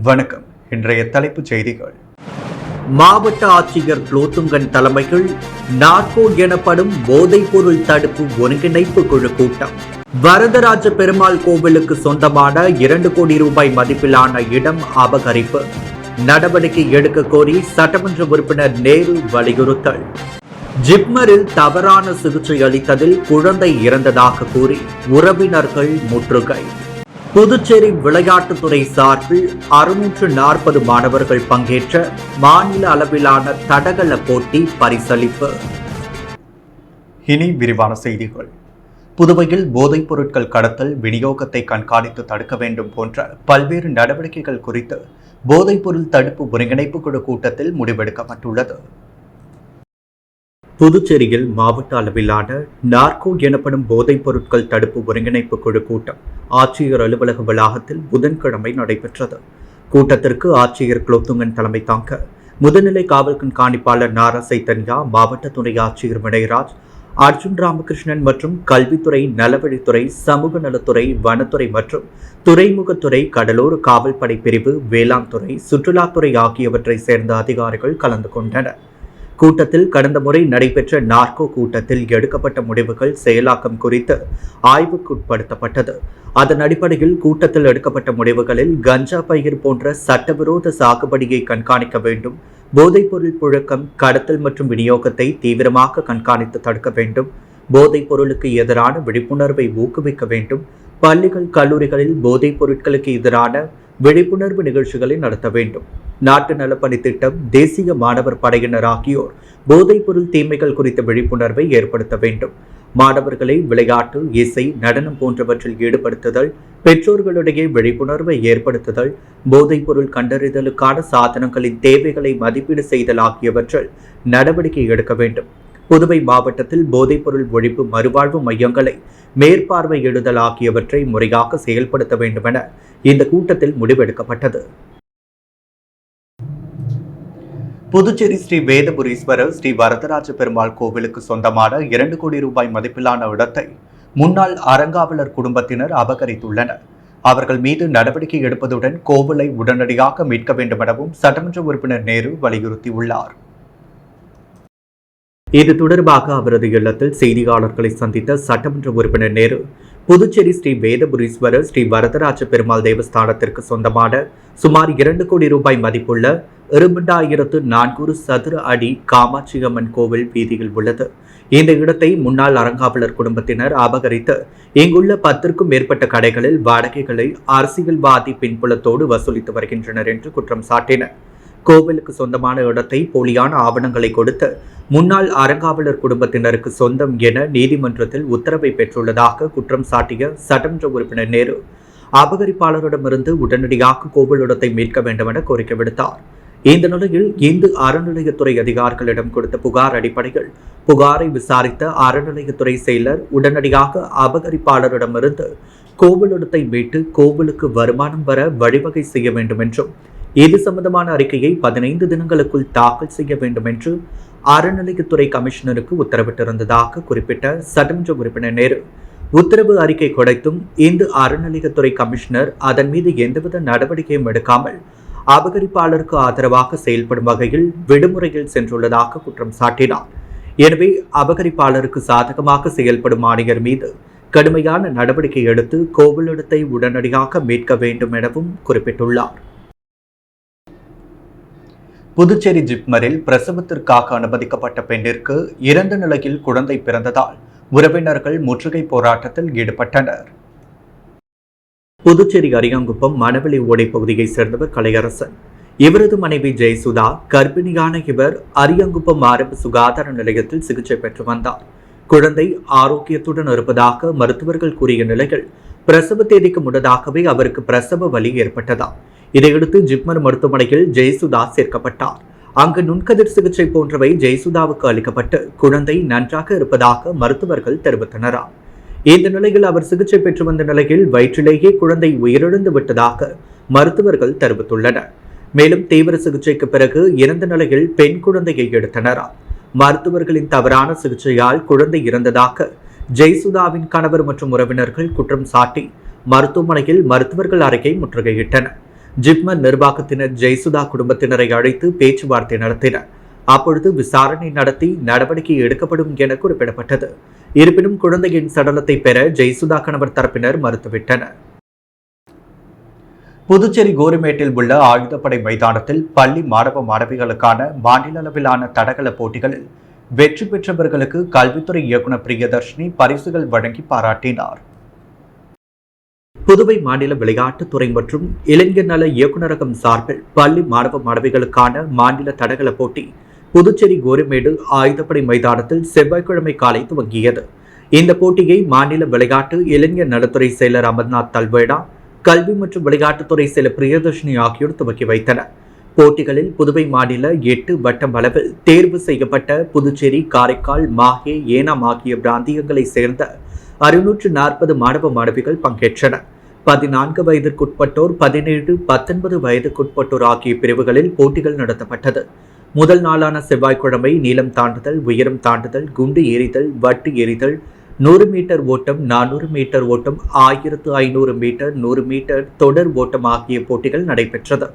வணக்கம். இன்றைய தலைப்புச் செய்திகள். மாவட்ட ஆட்சியர் குலோத்துங்கன் தலைமையில் நார்கோ எனப்படும் போதைப் பொருள் தடுப்பு ஒருங்கிணைப்பு குழு கூட்டம். வரதராஜ பெருமாள் கோவிலுக்கு சொந்தமான 2 கோடி ரூபாய் மதிப்பிலான இடம் அபகரிப்பு. நடவடிக்கை எடுக்க கோரி சட்டமன்ற உறுப்பினர் நேரு வலியுறுத்தல். ஜிப்மரில் தவறான சிகிச்சை அளித்ததில் குழந்தை இறந்ததாக கூறி உறவினர்கள் முற்றுகை. புதுச்சேரி விளையாட்டுத்துறை சார்பில் 640 மாணவர்கள் பங்கேற்ற மாநில அளவிலான தடகள போட்டி பரிசளிப்பு. இனி விரிவான செய்திகள். புதுவையில் போதைப் பொருட்கள் கடத்தல் விநியோகத்தை கண்காணித்து தடுக்க வேண்டும் போன்ற பல்வேறு நடவடிக்கைகள் குறித்து போதைப் பொருள் தடுப்பு ஒருங்கிணைப்பு குழு கூட்டத்தில் முடிவெடுக்கப்பட்டுள்ளது. புதுச்சேரியில் மாவட்ட அளவிலான நார்கோ எனப்படும் போதைப் பொருட்கள் தடுப்பு ஒருங்கிணைப்பு குழு கூட்டம் ஆட்சியர் அலுவலக வளாகத்தில் புதன்கிழமை நடைபெற்றது. கூட்டத்திற்கு ஆட்சியர் குலோத்துங்கன் தலைமை தாங்க முதுநிலை காவல் கண்காணிப்பாளர் நாரசை தன்யா, மாவட்ட துணை ஆட்சியர் வினயராஜ், அர்ஜுன் ராமகிருஷ்ணன் மற்றும் கல்வித்துறை, நலவழித்துறை, சமூக நலத்துறை, வனத்துறை மற்றும் துறைமுகத்துறை, கடலோர காவல்படை பிரிவு, வேளாண் துறை, சுற்றுலாத்துறை ஆகியவற்றை சேர்ந்த அதிகாரிகள் கலந்து கொண்டனர். கூட்டத்தில் கடந்த முறை நடைபெற்ற நார்கோ கூட்டத்தில் எடுக்கப்பட்ட முடிவுகள் செயலாக்கம் குறித்து ஆய்வுக்குட்படுத்தப்பட்டது. அதன் அடிப்படையில் கூட்டத்தில் எடுக்கப்பட்ட முடிவுகளில் கஞ்சா பயிர் போன்ற சட்டவிரோத சாகுபடியை கண்காணிக்க வேண்டும், போதைப்பொருள் புழக்கம், கடத்தல் மற்றும் விநியோகத்தை தீவிரமாக கண்காணித்து தடுக்க வேண்டும், போதைப் பொருளுக்கு எதிரான விழிப்புணர்வை ஊக்குவிக்க வேண்டும், பள்ளிகள், கல்லூரிகளில் போதைப் பொருட்களுக்கு எதிரான விழிப்புணர்வு நிகழ்ச்சிகளை நடத்த வேண்டும், நாட்டு நலப்பணி திட்டம், தேசிய மாணவர் படையினர் ஆகியோர் போதைப் பொருள் தீமைகள் குறித்த விழிப்புணர்வை ஏற்படுத்த வேண்டும், மாணவர்களை விளையாட்டு, இசை, நடனம் போன்றவற்றில் ஈடுபடுத்துதல், பெற்றோர்களிடையே விழிப்புணர்வை ஏற்படுத்துதல், போதைப் பொருள் கண்டறிதலுக்கான சாதனங்களின் தேவைகளை மதிப்பீடு செய்தல் ஆகியவற்றில் நடவடிக்கை எடுக்க வேண்டும். புதுவை மாவட்டத்தில் போதைப் பொருள் ஒழிப்பு மறுவாழ்வு மையங்களை மேற்பார்வையிடுதல் ஆகியவற்றை முறையாக செயல்படுத்த வேண்டும் என இந்த கூட்டத்தில் முடிவெடுக்கப்பட்டது. புதுச்சேரி ஸ்ரீ வேதபுரீஸ்வரர் ஸ்ரீ வரதராஜ பெருமாள் கோவிலுக்கு சொந்தமான 2 கோடி ரூபாய் மதிப்பிலான இடத்தை முன்னாள் அறங்காவலர் குடும்பத்தினர் அபகரித்துள்ளனர். அவர்கள் மீது நடவடிக்கை எடுப்பதுடன் கோவிலை உடனடியாக மீட்க வேண்டும் எனவும் சட்டமன்ற உறுப்பினர் நேரு வலியுறுத்தியுள்ளார். இது தொடர்பாக அவரது இல்லத்தில் செய்தியாளர்களை சந்தித்த சட்டமன்ற உறுப்பினர் நேரு, புதுச்சேரி ஸ்ரீ வேதபுரீஸ்வரர் ஸ்ரீ வரதராஜ பெருமாள் தேவஸ்தானத்திற்கு சொந்தமான சுமார் 2 கோடி ரூபாய் மதிப்புள்ள 2400 சதுர அடி காமாட்சி அம்மன் கோவில் வீதியில் உள்ளது. இந்த இடத்தை முன்னாள் அறங்காவலர் குடும்பத்தினர் அபகரித்து இங்குள்ள 10க்கும் மேற்பட்ட கடைகளில் வாடகைகளை அரசியல்வாதி பின்புலத்தோடு வசூலித்து வருகின்றனர் என்று குற்றம் சாட்டினர். கோவிலுக்கு சொந்தமான இடத்தை போலியான ஆவணங்களை கொடுத்து முன்னாள் அறங்காவலர் குடும்பத்தினருக்கு சொந்தம் என நீதிமன்றத்தில் உத்தரவை பெற்றுள்ளதாக குற்றம் சாட்டிய சட்டமன்ற உறுப்பினர் நேரு, அபகரிப்பாளரிடமிருந்து உடனடியாக கோவில் இடத்தை மீட்க வேண்டும் என கோரிக்கை விடுத்தார். இந்த நிலையில் இந்து அறநிலையத்துறை அதிகாரிகளிடம் கொடுத்த புகார் அடிப்படையில் புகாரை விசாரித்த அறநிலையத்துறை செயலர் உடனடியாக அபகரிப்பாளரிடமிருந்து கோவில் இடத்தை மீட்டு கோவிலுக்கு வருமானம் வர வழிவகை செய்ய வேண்டும் என்றும் இது சம்பந்தமான அறிக்கையை 15 தினங்களுக்குள் தாக்கல் செய்ய வேண்டும் என்று அறநிலையத்துறை கமிஷனருக்கு உத்தரவிட்டிருந்ததாக குறிப்பிட்ட சட்டமன்ற உறுப்பினர் நேரு, உத்தரவு அறிக்கை கிடைத்தும் இந்து அறநிலையத்துறை கமிஷனர் அதன் மீது எந்தவித நடவடிக்கையும் எடுக்காமல் அபகரிப்பாளருக்கு ஆதரவாக செயல்படும் வகையில் விடுமுறையில் சென்றுள்ளதாக குற்றம் சாட்டினார். எனவே அபகரிப்பாளருக்கு சாதகமாக செயல்படும் ஆணையர் மீது கடுமையான நடவடிக்கை எடுத்து கோவிலிடத்தை உடனடியாக மீட்க வேண்டும் எனவும் குறிப்பிட்டுள்ளார். புதுச்சேரி ஜிப்மரில் பிரசவத்திற்காக அனுமதிக்கப்பட்ட பெண்ணிற்கு இறந்த நிலையில் குழந்தை பிறந்ததால் உறவினர்கள் முற்றுகை போராட்டத்தில் ஈடுபட்டனர். புதுச்சேரி அரியாங்குப்பம் மணவெளி ஓடை பகுதியைச் சேர்ந்தவர் கலையரசன். இவரது மனைவி ஜெயசுதா கர்ப்பிணியான இவர் அரியாங்குப்பம் ஆரம்ப சுகாதார நிலையத்தில் சிகிச்சை பெற்று வந்தார். குழந்தை ஆரோக்கியத்துடன் இருப்பதாக மருத்துவர்கள் கூறிய நிலையில் பிரசவ தேதிக்கு முன்னதாகவே அவருக்கு பிரசவ வலி ஏற்பட்டதா. இதையடுத்து ஜிப்மர் மருத்துவமனையில் ஜெயசுதா சேர்க்கப்பட்டார். அங்கு நுண்கதிர் சிகிச்சை போன்றவை ஜெயசுதாவுக்கு அளிக்கப்பட்டு குழந்தை நன்றாக இருப்பதாக மருத்துவர்கள் தெரிவித்தனராம். இந்த நிலையில் அவர் சிகிச்சை பெற்று வந்த நிலையில் வயிற்றிலேயே குழந்தை உயிரிழந்து விட்டதாக மருத்துவர்கள் தெரிவித்துள்ளனர். மேலும் தீவிர சிகிச்சைக்கு பிறகு இறந்த நிலையில் பெண் குழந்தையை எடுத்தனராம். மருத்துவர்களின் தவறான சிகிச்சையால் குழந்தை இறந்ததாக ஜெயசுதாவின் கணவர் மற்றும் உறவினர்கள் குற்றம் சாட்டி மருத்துவமனையில் மருத்துவர்கள் அறையை முற்றுகையிட்டனர். ஜிப்மர் நிர்வாகத்தினர் ஜெயசுதா குடும்பத்தினரை அழைத்து பேச்சுவார்த்தை நடத்தினர். அப்பொழுது விசாரணை நடத்தி நடவடிக்கை எடுக்கப்படும் என குறிப்பிடப்பட்டது. இருப்பினும் குழந்தையின் சடலத்தை பெற ஜெயசுதா கணவர் தரப்பினர் மறுத்துவிட்டனர். புதுச்சேரி கோரிமேட்டில் உள்ள ஆயுதப்படை மைதானத்தில் பள்ளி மாணவ மாணவிகளுக்கான மாநில அளவிலான தடகள போட்டிகளில் வெற்றி பெற்றவர்களுக்கு கல்வித்துறை இயக்குநர் பிரியதர்ஷினி பரிசுகள் வழங்கி பாராட்டினார். புதுவை மாநில விளையாட்டுத்துறை மற்றும் இளைஞர் நல இயக்குநரகம் சார்பில் பள்ளி மாணவ மாணவிகளுக்கான மாநில தடகள போட்டி புதுச்சேரி கோரிமேடு ஆயுதப்படை மைதானத்தில் செவ்வாய்க்கிழமை காலை துவங்கியது. இந்த போட்டியை மாநில விளையாட்டு இளைஞர் நலத்துறை செயலர் அமர்நாத் தல்வேடா, கல்வி மற்றும் விளையாட்டுத்துறை செயலர் பிரியதர்ஷினி ஆகியோர் துவக்கி வைத்தனர். போட்டிகளில் புதுவை மாநில 8 வட்டம் அளவில் தேர்வு செய்யப்பட்ட புதுச்சேரி, காரைக்கால், மாஹே, ஏனாம் ஆகிய பிராந்தியங்களை சேர்ந்த 640 மாணவ மாணவிகள் பங்கேற்றனர். 14 வயதிற்குட்பட்டோர், 17, 19 வயதுக்குட்பட்டோர் ஆகிய பிரிவுகளில் போட்டிகள் நடத்தப்பட்டது. முதல் நாளான செவ்வாய்க்கிழமை நீளம் தாண்டுதல், உயரம் தாண்டுதல், குண்டு எறிதல், வட்டு எறிதல், 100 மீட்டர் ஓட்டம், 400 மீட்டர் ஓட்டம், 1500 மீட்டர், 100 மீட்டர் தொடர் ஓட்டம் ஆகிய போட்டிகள் நடைபெற்றது.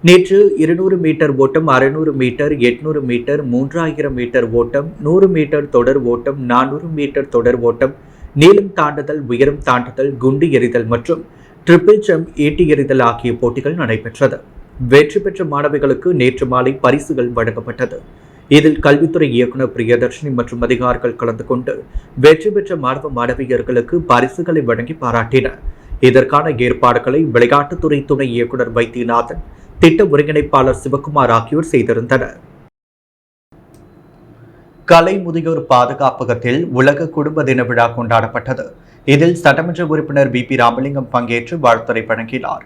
நேற்று 200 மீட்டர் ஓட்டம், 600 மீட்டர், 800 மீட்டர், 3000 மீட்டர் ஓட்டம், 100 மீட்டர் தொடர் ஓட்டம், 400 மீட்டர் தொடர் ஓட்டம், நீளம் தாண்டுதல், உயரம் தாண்டுதல், குண்டு எறிதல் மற்றும் ட்ரிபிள் ஜம்ப், ஈட்டி எறிதல் ஆகிய போட்டிகள் நடைபெற்றது. வெற்றி பெற்ற மாணவிகளுக்கு நேற்று மாலை பரிசுகள் வழங்கப்பட்டது. இதில் கல்வித்துறை இயக்குநர் பிரியதர்ஷினி மற்றும் அதிகாரிகள் கலந்து கொண்டு வெற்றி பெற்ற மாணவ மாணவியர்களுக்கு பரிசுகளை வழங்கி பாராட்டினர். இதற்கான ஏற்பாடுகளை விளையாட்டுத்துறை துணை இயக்குநர் வைத்தியநாதன், திட்ட ஒருங்கிணைப்பாளர் சிவகுமார் ஆகியோர் செய்திருந்தனர். கலை முதியோர் பாதுகாப்பகத்தில் உலக குடும்ப தின விழா கொண்டாடப்பட்டது. இதில் சட்டமன்ற உறுப்பினர் பி ராமலிங்கம் பங்கேற்று வாழ்த்துரை வழங்கினார்.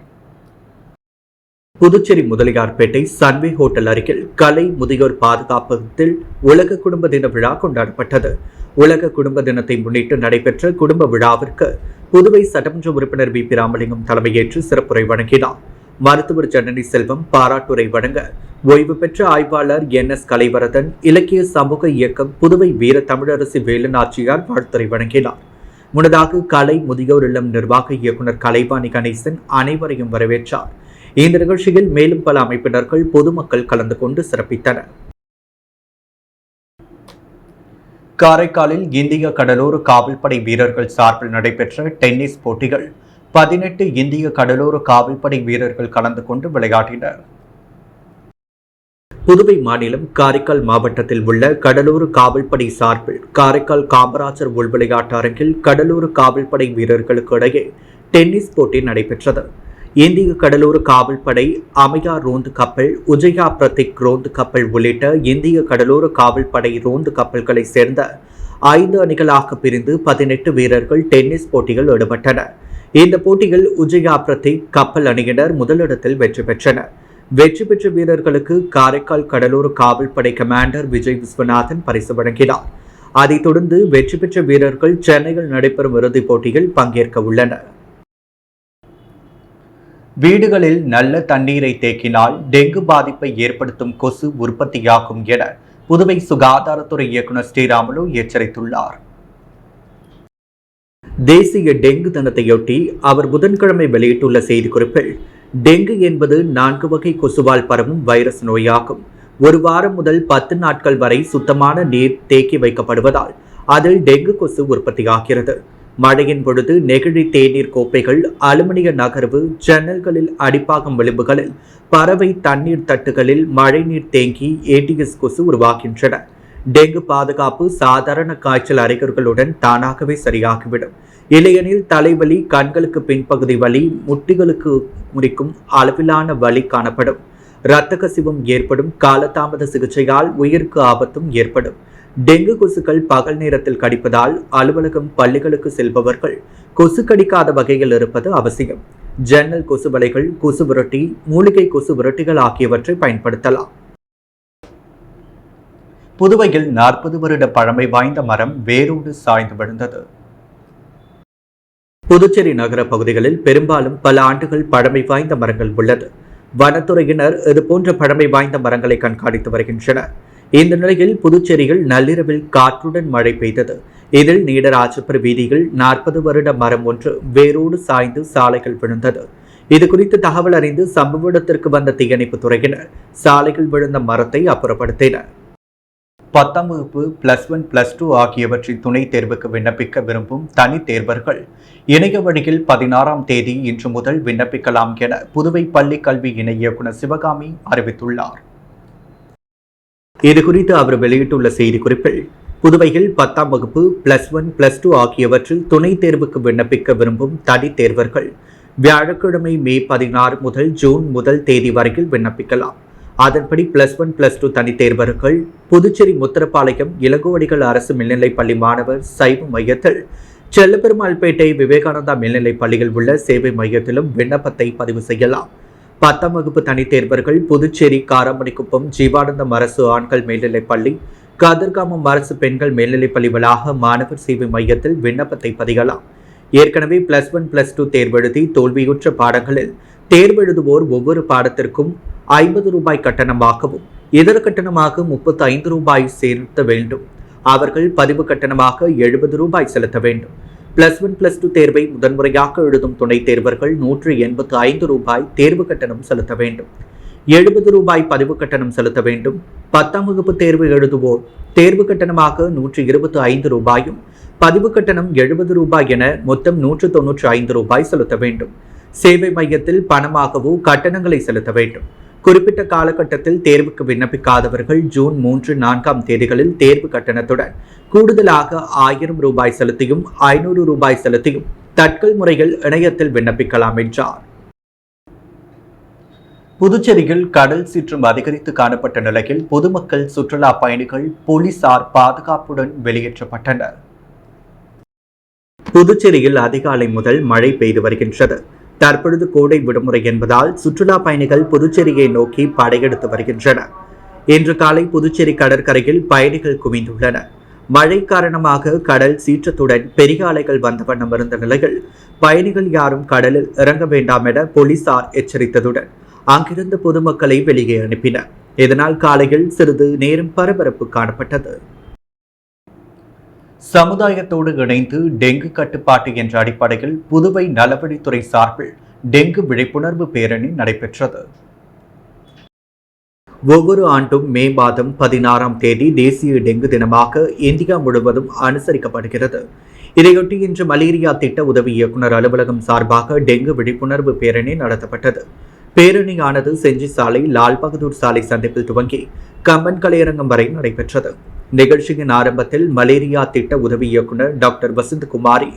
புதுச்சேரி முதலியார்பேட்டை சன்வே ஹோட்டல் அருகில் கலை முதியோர் பாதுகாப்பகத்தில் உலக குடும்ப தின விழா கொண்டாடப்பட்டது. உலக குடும்ப தினத்தை முன்னிட்டு நடைபெற்ற குடும்ப விழாவிற்கு புதுவை சட்டமன்ற உறுப்பினர் பி ராமலிங்கம் தலைமையேற்று சிறப்புரை வழங்கினார். மருத்துவர் ஜனனி செல்வம் பாராட்டுரை வழங்க, ஓய்வு பெற்ற ஆய்வாளர் NS கலைவரதன், இலக்கிய சமூக இயக்கம் புதுவை வீர தமிழரசி வேலு நாச்சியார் வாழ்த்துரை வழங்கினார். முன்னதாக கலை முதியோர் இல்லம் நிர்வாக இயக்குநர் கலைவாணி கணேசன் அனைவரையும் வரவேற்றார். இந்த நிகழ்ச்சியில் மேலும் பல அமைப்பினர்கள், பொதுமக்கள் கலந்து கொண்டு சிறப்பித்தனர். காரைக்காலில் இந்திய கடலோர காவல்படை வீரர்கள் சார்பில் நடைபெற்ற டென்னிஸ் போட்டிகள் 18 இந்திய கடலோர காவல்படை வீரர்கள் கலந்து கொண்டு விளையாடினர். புதுவை மாநிலம் காரைக்கால் மாவட்டத்தில் உள்ள கடலோர காவல்படை சார்பில் காரைக்கால் காமராஜர் உள் விளையாட்டு அரங்கில் கடலோர காவல்படை வீரர்களுக்கு இடையே டென்னிஸ் போட்டி நடைபெற்றது. இந்திய கடலோர காவல்படை அமயா ரோந்து கப்பல், உஜயா பிரதிக் ரோந்து கப்பல் உள்ளிட்ட இந்திய கடலோர காவல்படை ரோந்து கப்பல்களை சேர்ந்த 5 அணிகளாக பிரிந்து 18 வீரர்கள் டென்னிஸ் போட்டிகள் ஈடுபட்டனர். இந்த போட்டிகள் உஜயா பிரதிக் கப்பல் அணியினர் முதலிடத்தில் வெற்றி பெற்றனர். வெற்றி பெற்ற வீரர்களுக்கு காரைக்கால் கடலோர காவல்படை கமாண்டர் விஜய் விஸ்வநாதன் பரிசு வழங்கினார். அதைத் தொடர்ந்து வெற்றி பெற்ற வீரர்கள் சென்னையில் நடைபெறும் இறுதிப் போட்டியில் பங்கேற்க உள்ளனர். வீடுகளில் நல்ல தண்ணீரை தேக்கினால் டெங்கு பாதிப்பை ஏற்படுத்தும் கொசு உற்பத்தியாகும் என புதுவை சுகாதாரத்துறை இயக்குநர் ஸ்ரீராமுலு எச்சரித்துள்ளார். தேசிய டெங்கு தினத்தையொட்டி அவர் புதன்கிழமை வெளியிட்டுள்ள செய்திக்குறிப்பில், டெங்கு என்பது 4 வகை கொசுவால் பரவும் வைரஸ் நோயாகும். 1 வாரம் முதல் 10 நாட்கள் வரை சுத்தமான நீர் தேக்கி வைக்கப்படுவதால் அதில் டெங்கு கொசு உற்பத்தியாகிறது. மழையின் பொழுது நெகிழி தேநீர் கோப்பைகள், அலுமினிய நகர்வு, ஜன்னல்களில் அடிப்பாகம் விளிம்புகளில், பறவை தண்ணீர் தட்டுகளில் மழைநீர் தேங்கி ஏடிஎஸ் கொசு உருவாகின்றன. டெங்கு பாதுகாப்பு சாதாரண காய்ச்சல் அறிகுறிகளுடன் தானாகவே சரியாகிவிடும். இல்லையெனில் தலைவலி, கண்களுக்கு பின்பகுதி வலி, முட்டிகளுக்கு முறிக்கும் அளவிலான வலி காணப்படும். இரத்த கசிவும் ஏற்படும். காலதாமத சிகிச்சையால் உயிருக்கு ஆபத்தும் ஏற்படும். டெங்கு கொசுக்கள் பகல் நேரத்தில் கடிப்பதால் அலுவலகம், பள்ளிகளுக்கு செல்பவர்கள் கொசு கடிக்காத வகையில் இருப்பது அவசியம். ஜன்னல் கொசு வலைகள், கொசு விரட்டி, மூலிகை கொசு விரட்டிகள் ஆகியவற்றை பயன்படுத்தலாம். புதுவையில் 40 வருட பழமை வாய்ந்த மரம் வேரோடு சாய்ந்து விழுந்தது. புதுச்சேரி நகர பகுதிகளில் பெரும்பாலும் பல ஆண்டுகள் பழமை வாய்ந்த மரங்கள் உள்ளது. வனத்துறையினர் இதுபோன்ற பழமை வாய்ந்த மரங்களை கண்காணித்து வருகின்றனர். இந்த நிலையில் புதுச்சேரியில் நள்ளிரவில் காற்றுடன் மழை பெய்தது. இதில் நீடராஜபுர வீதியில் 40 வருட மரம் ஒன்று வேரோடு சாய்ந்து சாலைகள் விழுந்தது. இதுகுறித்து தகவல் அறிந்து சம்பவ இடத்திற்கு வந்த தீயணைப்பு துறையினர் சாலையில் விழுந்த மரத்தை அப்புறப்படுத்தினர். 10ஆம் வகுப்பு +1 +2 ஆகியவற்றில் துணைத் தேர்வுக்கு விண்ணப்பிக்க விரும்பும் தனித் தேர்வர்கள் இணைய வழியில் 16ஆம் தேதி இன்று முதல் விண்ணப்பிக்கலாம் என புதுவை பள்ளிக் கல்வி இணை இயக்குநர் சிவகாமி அறிவித்துள்ளார். இதுகுறித்து அவர் வெளியிட்டுள்ள செய்திக்குறிப்பில், புதுவையில் 10ஆம் வகுப்பு +1 +2 ஆகியவற்றில் துணைத் தேர்வுக்கு விண்ணப்பிக்க விரும்பும் தனித் தேர்வர்கள் வியாழக்கிழமை மே 16 முதல் ஜூன் 1 தேதி வரையில் விண்ணப்பிக்கலாம். அதன்படி +1 +2 தனித் தேர்வர்கள் புதுச்சேரி முத்திரப்பாளையம் இளங்கோவடிகள் அரசு மேல்நிலைப் பள்ளி மாணவர் சைவ மையத்தில், செல்லப்பெருமாள்பேட்டை விவேகானந்தா மேல்நிலைப் பள்ளியில் உள்ள சேவை மையத்திலும் விண்ணப்பத்தை பதிவு செய்யலாம். 10ஆம் வகுப்பு தனித் தேர்வர்கள் புதுச்சேரி காராமணிக்குப்பம் ஜீவானந்தம் அரசு ஆண்கள் மேல்நிலைப் பள்ளி, கதிர்காமம் அரசு பெண்கள் மேல்நிலைப் பள்ளி வளாக மாணவர் சேவை மையத்தில் விண்ணப்பத்தை பதியலாம். ஏற்கனவே +1 +2 தேர்வெழுதி தோல்வியுற்ற பாடங்களில் தேர்வெழுதுவோர் ஒவ்வொரு பாடத்திற்கும் 50 ரூபாய் கட்டணமாகவும் இதர கட்டணமாக 35 ரூபாய் செலுத்த வேண்டும். அவர்கள் பதிவு கட்டணமாக 70 ரூபாய் செலுத்த வேண்டும். +1 +2 தேர்வை முதன்முறையாக எழுதும் துணைத் தேர்வர்கள் 185 ரூபாய் தேர்வு கட்டணம் செலுத்த வேண்டும். 70 ரூபாய் பதிவு கட்டணம் செலுத்த வேண்டும். 10ஆம் வகுப்பு தேர்வு எழுதுவோர் தேர்வு கட்டணமாக 125 ரூபாயும் பதிவு கட்டணம் 70 ரூபாய் என மொத்தம் 195 ரூபாய் செலுத்த வேண்டும். சேவை மையத்தில் பணமாகவோ கட்டணங்களை செலுத்த வேண்டும். குறிப்பிட்ட காலகட்டத்தில் தேர்வுக்கு விண்ணப்பிக்காதவர்கள் ஜூன் 3, 4ஆம் தேதிகளில் தேர்வு கட்டணத்துடன் கூடுதலாக 1000 ரூபாய் செலுத்தியும் 500 ரூபாய் செலுத்தியும் தட்கல் முறையில் இணையத்தில் விண்ணப்பிக்கலாம் என்றார். புதுச்சேரியில் கடல் சீற்றம் அதிகரித்து காணப்பட்ட நிலையில் பொதுமக்கள், சுற்றுலா பயணிகள் போலீசார் பாதுகாப்புடன் வெளியேற்றப்பட்டனர். புதுச்சேரியில் அதிகாலை முதல் மழை பெய்து வருகின்றது. தற்பொழுது கோடை விடுமுறை என்பதால் சுற்றுலா பயணிகள் புதுச்சேரியை நோக்கி படையெடுத்து வருகின்றனர். இன்று காலை புதுச்சேரி கடற்கரையில் பயணிகள் குவிந்துள்ளனர். மழை காரணமாக கடல் சீற்றத்துடன் பெரிய அலைகள் வந்த வண்ணம் இருந்த நிலையில் பயணிகள் யாரும் கடலில் இறங்க வேண்டாம் என போலீசார் எச்சரித்ததுடன் அங்கிருந்த பொதுமக்களை வெளியே அனுப்பினர். இதனால் காலையில் சிறிது நேரம் பரபரப்பு காணப்பட்டது. சமுதாயத்தோடு இணைந்து டெங்கு கட்டுப்பாட்டு என்ற அடிப்படையில் புதுவை நலவழித்துறை சார்பில் டெங்கு விழிப்புணர்வு பேரணி நடைபெற்றது. ஒவ்வொரு ஆண்டும் மே மாதம் 16ஆம் தேதி தேசிய டெங்கு தினமாக இந்தியா முழுவதும் அனுசரிக்கப்படுகிறது. இதையொட்டி இன்று மலேரியா திட்ட உதவி இயக்குநர் அலுவலகம் சார்பாக டெங்கு விழிப்புணர்வு பேரணி நடத்தப்பட்டது. பேரணியானது செஞ்சி சாலை, லால் பகதூர் சாலை சந்திப்பில் துவங்கி கம்பன் கலையரங்கம் வரை நடைபெற்றது. நிகழ்ச்சியின் ஆரம்பத்தில் மலேரியா திட்ட உதவி இயக்குநர் டாக்டர் வசந்தகுமாரி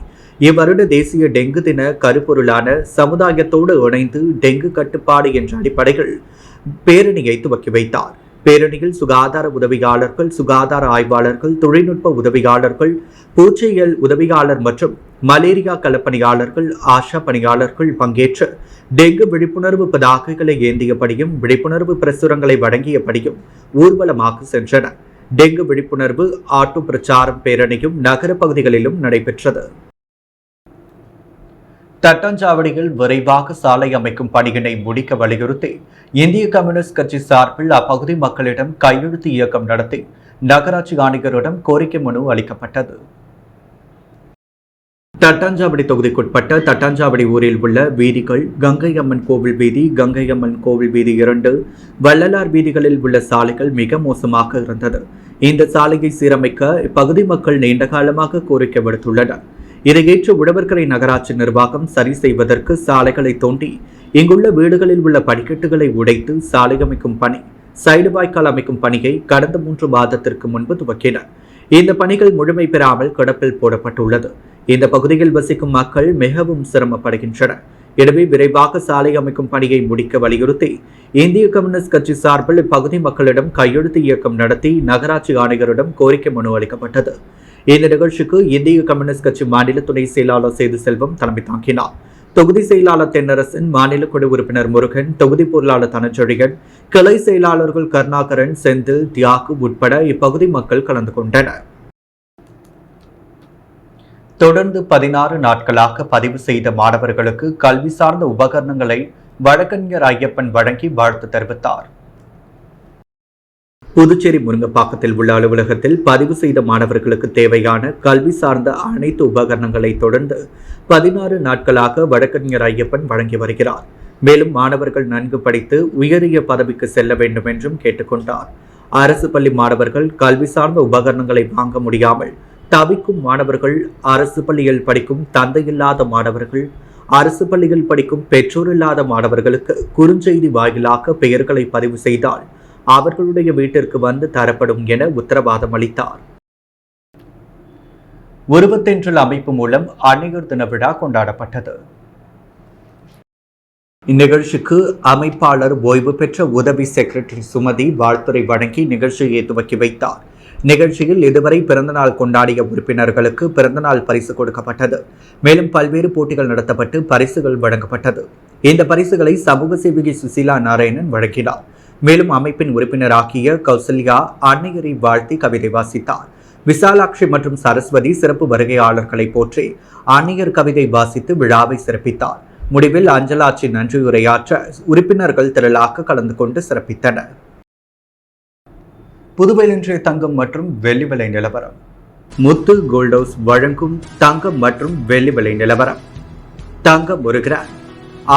இவ்வருட தேசிய டெங்கு தின கருப்பொருளான சமுதாயத்தோடு இணைந்து டெங்கு கட்டுப்பாடு என்ற அடிப்படையில் பேரணியை துவக்கி வைத்தார். பேரணியில் சுகாதார உதவியாளர்கள், சுகாதார ஆய்வாளர்கள், தொழில்நுட்ப உதவியாளர்கள், பூச்சியியல் உதவியாளர் மற்றும் மலேரியா களப்பணியாளர்கள், ஆஷா பணியாளர்கள் பங்கேற்று டெங்கு விழிப்புணர்வு பதாகைகளை ஏந்தியபடியும் விழிப்புணர்வு பிரசுரங்களை வழங்கியபடியும் ஊர்வலமாக சென்றனர். டெங்கு விழிப்புணர்வு ஆட்டோ பிரச்சாரம் பேரணியும் நகர பகுதிகளிலும் நடைபெற்றது. தட்டாஞ்சாவடியில் விரைவாக சாலை அமைக்கும் பணியினை முடிக்க வலியுறுத்தி இந்திய கம்யூனிஸ்ட் கட்சி சார்பில் அப்பகுதி மக்களிடம் கையெழுத்து இயக்கம் நடத்தி நகராட்சி ஆணையரிடம் கோரிக்கை மனு அளிக்கப்பட்டது. தட்டாஞ்சாவடி தொகுதிக்குட்பட்ட தட்டாஞ்சாவடி ஊரில் உள்ள வீதிகள் கங்கை அம்மன் கோவில் வீதி, கங்கை அம்மன் கோவில் வீதி 2, வள்ளலார் வீதிகளில் உள்ள சாலைகள் மிக மோசமாக இருந்தது. இந்த சாலையை சீரமைக்க இப்பகுதி மக்கள் நீண்ட காலமாக கோரிக்கை விடுத்துள்ளனர். இதையேற்று உழவர்கரை நகராட்சி நிர்வாகம் சரி செய்வதற்கு சாலைகளை தோண்டி இங்குள்ள வீடுகளில் உள்ள படிக்கட்டுகளை உடைத்து சாலை அமைக்கும் பணி, சைடு வாய்க்கால் அமைக்கும் பணியை கடந்த 3 மாதத்திற்கு முன்பு துவக்கினர். இந்த பணிகள் முழுமை பெறாமல் கிடப்பில் போடப்பட்டுள்ளது. இந்த பகுதியில் வசிக்கும் மக்கள் மிகவும் சிரமப்படுகின்றனர். எனவே விரைவாக சாலை அமைக்கும் பணியை முடிக்க வலியுறுத்தி இந்திய கம்யூனிஸ்ட் கட்சி சார்பில் இப்பகுதி மக்களிடம் கையெழுத்து இயக்கம் நடத்தி நகராட்சி ஆணையரிடம் கோரிக்கை மனு அளிக்கப்பட்டது. இந்த நிகழ்ச்சிக்கு இந்திய கம்யூனிஸ்ட் கட்சி மாநில துணை செயலாளர் சேது செல்வம் தலைமை தாங்கினார். தொகுதி செயலாளர் தென்னரசன், மாநில குழு உறுப்பினர் முருகன், தொகுதி பொருளாளர் தனச்செழியன், கிளை செயலாளர்கள் கருணாகரன், செந்தில், தியாகு உட்பட இப்பகுதி மக்கள் கலந்து கொண்டனர். தொடர்ந்து 16 நாட்களாக பதிவு செய்த மாணவர்களுக்கு கல்வி சார்ந்த உபகரணங்களை வழக்கறிஞர் ஐயப்பன் வழங்கி வாழ்த்து தெரிவித்தார். புதுச்சேரி முருங்கப்பாக்கத்தில் உள்ள அலுவலகத்தில் பதிவு செய்த மாணவர்களுக்கு தேவையான கல்வி சார்ந்த அனைத்து உபகரணங்களை தொடர்ந்து 16 நாட்களாக வழக்கறிஞர் ஐயப்பன் வழங்கி வருகிறார். மேலும் மாணவர்கள் நன்கு படித்து உயரிய பதவிக்கு செல்ல வேண்டும் என்றும் கேட்டுக்கொண்டார். அரசு பள்ளி மாணவர்கள் கல்வி சார்ந்த உபகரணங்களை வாங்க முடியாமல் தவிக்கும் மாணவர்கள், அரசு பள்ளியில் படிக்கும் தந்தையில்லாத மாணவர்கள், அரசு பள்ளியில் படிக்கும் பெற்றோர் இல்லாத மாணவர்களுக்கு குறுஞ்செய்தி வாயிலாக பெயர்களை பதிவு செய்தால் அவர்களுடைய வீட்டிற்கு வந்து தரப்படும் என உத்தரவாதம் அளித்தார். உருவத்தென்றல் அமைப்பு மூலம் அன்னையர் தின விழா கொண்டாடப்பட்டது. இந்நிகழ்ச்சிக்கு அமைப்பாளர் ஓய்வு பெற்ற உதவி செக்ரட்டரி சுமதி வாழ்த்துரை வழங்கி நிகழ்ச்சியை துவக்கி வைத்தார். நிகழ்ச்சியில் இதுவரை பிறந்தநாள் கொண்டாடிய உறுப்பினர்களுக்கு பிறந்தநாள் பரிசு கொடுக்கப்பட்டது. மேலும் பல்வேறு போட்டிகள் நடத்தப்பட்டு பரிசுகள் வழங்கப்பட்டது. இந்த பரிசுகளை சமூக சேவகி சுசீலா நாராயணன் வழங்கினார். மேலும் அமைப்பின் உறுப்பினராகிய கௌசல்யா அன்னையரை வாழ்த்தி கவிதை வாசித்தார். விசாலாட்சி மற்றும் சரஸ்வதி சிறப்பு வருகையாளர்களை போற்றி அன்னையர் கவிதை வாசித்து விழாவை சிறப்பித்தார். முடிவில் அஞ்சலாட்சி நன்றியுரையாற்ற உறுப்பினர்கள் திரளாக கலந்து கொண்டு சிறப்பித்தனர். புதுவையில் இன்றைய தங்கம் மற்றும் வெள்ளி விலை நிலவரம். முத்து கோல்ட் ஹவுஸ் வழங்கும் தங்கம் மற்றும் வெள்ளி விலை நிலவரம். தங்கம் 1 கிராம்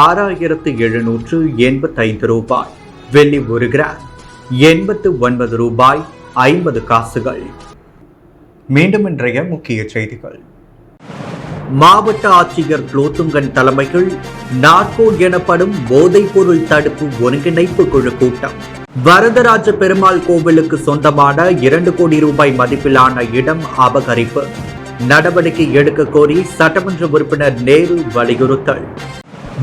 6785 ரூபாய். வெள்ளி 1 கிராம் 89 ரூபாய் 50 காசுகள். மீண்டும் இன்றைய முக்கிய செய்திகள். மாவட்ட ஆட்சியர் குலோத்துங்கன் தலைமையில் நார்கோ எனப்படும் போதைப் பொருள் தடுப்பு ஒருங்கிணைப்பு குழு கூட்டம். வரதராஜ பெருமாள் கோவிலுக்கு சொந்தமான 2 கோடி ரூபாய் மதிப்பிலான இடம் அபகரிப்பு. நடவடிக்கை எடுக்க கோரி சட்டமன்ற உறுப்பினர் நேரு வலியுறுத்தல்.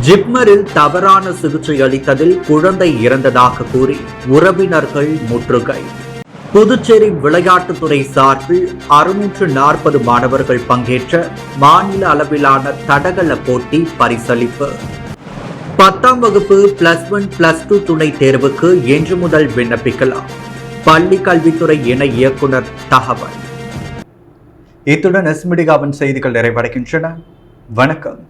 ஜிப்மரில் தவறான சிகிச்சை அளித்ததில் குழந்தை இறந்ததாக கூறி உறவினர்கள் முற்றுகை. புதுச்சேரி விளையாட்டுத்துறை சார்பில் 640 மாணவர்கள் பங்கேற்ற மாநில அளவிலான தடகள போட்டி பரிசளிப்பு. 10ஆம் வகுப்பு +1 +2 துணை தேர்வுக்கு இன்று முதல் விண்ணப்பிக்கலாம். பள்ளி கல்வித்துறை இணை இயக்குனர் தகவல். இத்துடன் எஸ் மீடியாவின் செய்திகள் நிறைவடைகின்றன. வணக்கம்.